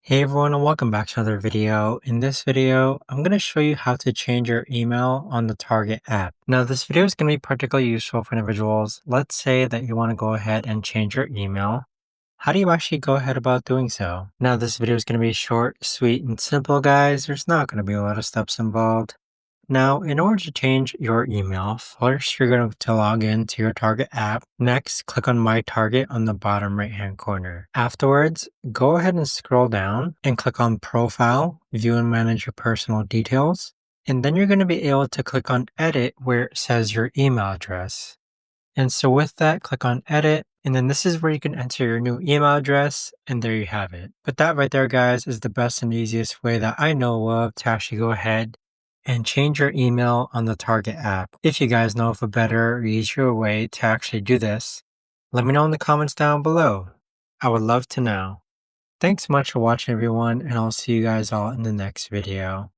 Hey everyone and welcome back to another video. In this video, I'm going to show you how to change your email on the Target app. Now this video is going to be particularly useful for individuals. Let's say that you want to go ahead and change your email. How do you actually go ahead about doing so? Now this video is going to be short, sweet, and simple guys. There's not going to be a lot of steps involved. Now, in order to change your email, first you're going to log in to your Target app. Next, click on My Target on the bottom right hand corner. Afterwards, go ahead and scroll down and click on Profile, View and Manage your personal details. And then you're going to be able to click on Edit where it says your email address. And so with that, click on Edit. And then this is where you can enter your new email address. And there you have it. But that right there, guys, is the best and easiest way that I know of to actually go ahead and change your email on the Target app. If you guys know of a better or easier way to actually do this, let me know in the comments down below. I would love to know. Thanks so much for watching everyone, and I'll see you guys all in the next video.